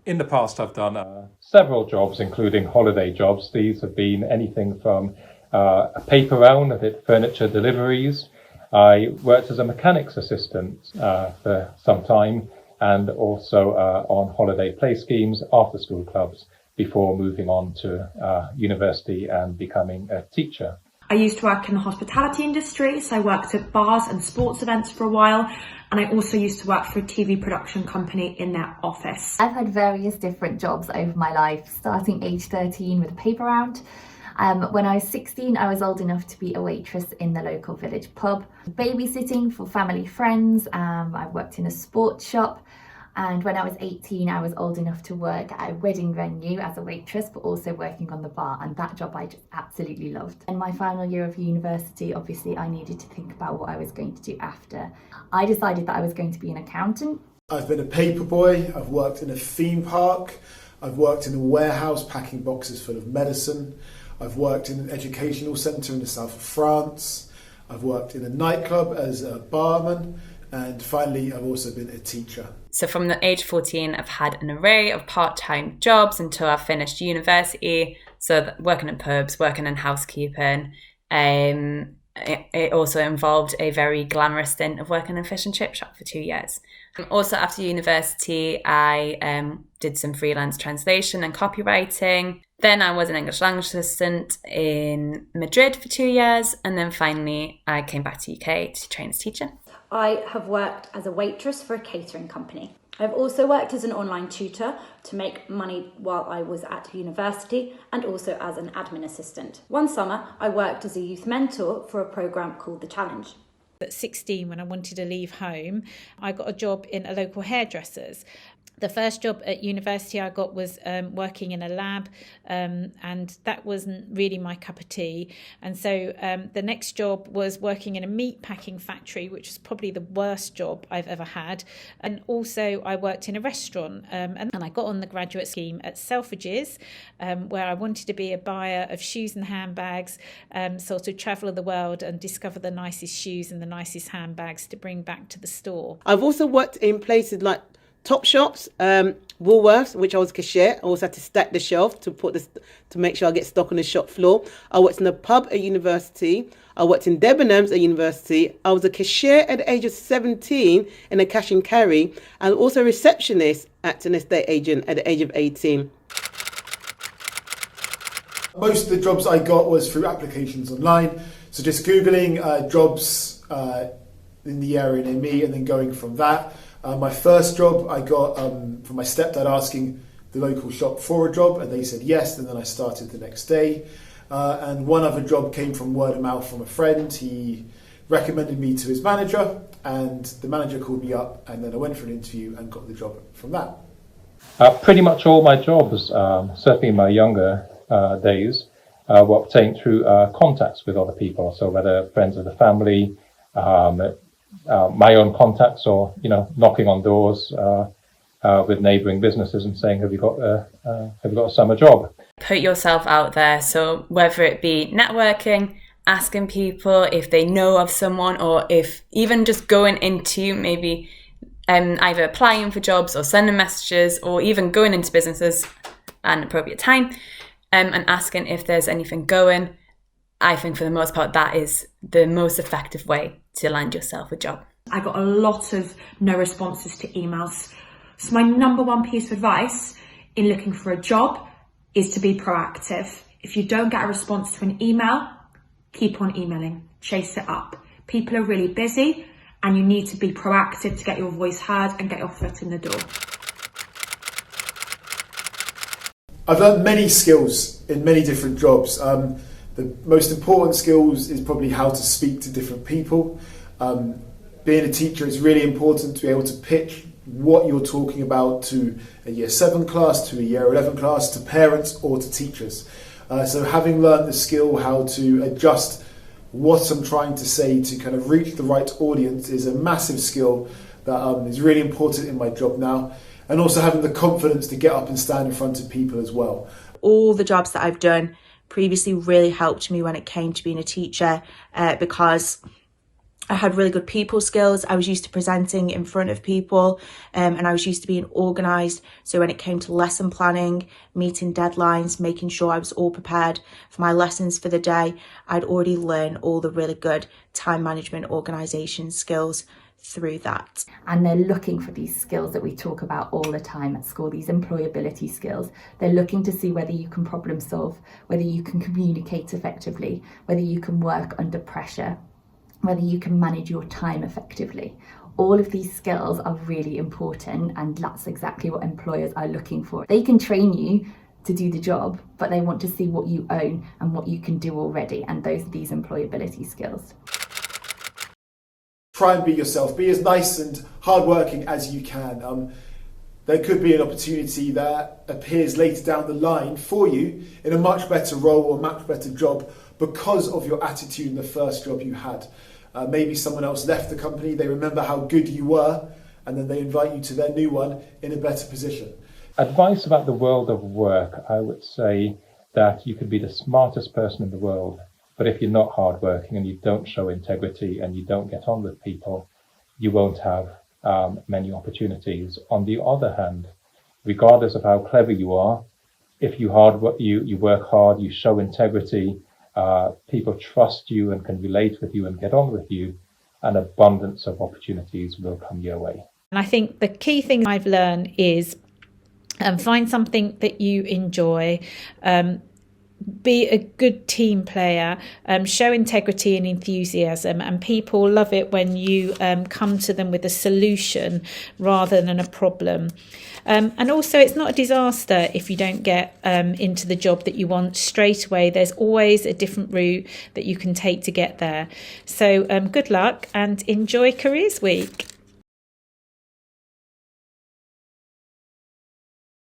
In the past, I've done several jobs, including holiday jobs. These have been anything from a paper round, I did furniture deliveries. I worked as a mechanics assistant for some time, and also on holiday play schemes, after school clubs, before moving on to university and becoming a teacher. I used to work in the hospitality industry, so I worked at bars and sports events for a while, and I also used to work for a TV production company in their office. I've had various different jobs over my life, starting age 13 with a paper round. When I was 16, I was old enough to be a waitress in the local village pub. Babysitting for family friends, I worked in a sports shop. And when I was 18, I was old enough to work at a wedding venue as a waitress, but also working on the bar. And that job I just absolutely loved. In my final year of university, obviously, I needed to think about what I was going to do after. I decided that I was going to be an accountant. I've been a paper boy, I've worked in a theme park, I've worked in a warehouse packing boxes full of medicine, I've worked in an educational centre in the south of France, I've worked in a nightclub as a barman, and finally I've also been a teacher. So from the age 14, I've had an array of part-time jobs until I finished university. So working in pubs, working in housekeeping. It also involved a very glamorous stint of working in a fish and chip shop for 2 years. Also after university, I did some freelance translation and copywriting. Then I was an English language assistant in Madrid for 2 years. And then finally, I came back to UK to train as a teacher. I have worked as a waitress for a catering company. I've also worked as an online tutor to make money while I was at university, and also as an admin assistant. One summer, I worked as a youth mentor for a programme called The Challenge. At 16, when I wanted to leave home, I got a job in a local hairdresser's. The first job at university I got was working in a lab, and that wasn't really my cup of tea. And so the next job was working in a meat packing factory, which was probably the worst job I've ever had. And also I worked in a restaurant, and I got on the graduate scheme at Selfridges, where I wanted to be a buyer of shoes and handbags, sort of travel the world and discover the nicest shoes and the nicest handbags to bring back to the store. I've also worked in places like Top shops, Woolworths, which I was cashier. I also had to stack the shelf to make sure I get stock on the shop floor. I worked in a pub at university. I worked in Debenhams at university. I was a cashier at the age of 17 in a cash and carry, and also a receptionist at an estate agent at the age of 18. Most of the jobs I got was through applications online. So just Googling jobs in the area near me and then going from that. My first job I got from my stepdad asking the local shop for a job, and they said yes, and then I started the next day. And one other job came from word of mouth from a friend. He recommended me to his manager, and the manager called me up, and then I went for an interview and got the job from that. Pretty much all my jobs, certainly in my younger days, were obtained through contacts with other people. So whether friends of the family, my own contacts, or knocking on doors with neighbouring businesses and saying, have you got a summer job? Put yourself out there. So whether it be networking, asking people if they know of someone, or if even just going into maybe either applying for jobs or sending messages, or even going into businesses at an appropriate time and asking if there's anything going. I think for the most part that is the most effective way to land yourself a job. I got a lot of no responses to emails. So my number one piece of advice in looking for a job is to be proactive. If you don't get a response to an email, keep on emailing, chase it up. People are really busy, and you need to be proactive to get your voice heard and get your foot in the door. I've learned many skills in many different jobs. The most important skills is probably how to speak to different people. Being a teacher, it's really important to be able to pitch what you're talking about to a year 7 class, to a year 11 class, to parents or to teachers. So having learned the skill how to adjust what I'm trying to say to kind of reach the right audience is a massive skill that is really important in my job now. And also having the confidence to get up and stand in front of people as well. All the jobs that I've done previously really helped me when it came to being a teacher, because I had really good people skills. I was used to presenting in front of people, and I was used to being organised. So when it came to lesson planning, meeting deadlines, making sure I was all prepared for my lessons for the day, I'd already learned all the really good time management organisation skills through that. And they're looking for these skills that we talk about all the time at school, these employability skills. They're looking to see whether you can problem solve, whether you can communicate effectively, whether you can work under pressure, whether you can manage your time effectively. All of these skills are really important, and that's exactly what employers are looking for. They can train you to do the job, but they want to see what you own and what you can do already, and those are these employability skills. Try and be yourself. Be as nice and hardworking as you can. There could be an opportunity that appears later down the line for you in a much better role or a much better job because of your attitude in the first job you had. Maybe someone else left the company, they remember how good you were, and then they invite you to their new one in a better position. Advice about the world of work, I would say that you could be the smartest person in the world, but if you're not hardworking and you don't show integrity and you don't get on with people, you won't have many opportunities. On the other hand, regardless of how clever you are, if you work hard, you show integrity, people trust you and can relate with you and get on with you, an abundance of opportunities will come your way. And I think the key thing I've learned is find something that you enjoy, be a good team player, show integrity and enthusiasm, and people love it when you come to them with a solution rather than a problem. And also, it's not a disaster if you don't get into the job that you want straight away. There's always a different route that you can take to get there. So good luck and enjoy Careers Week.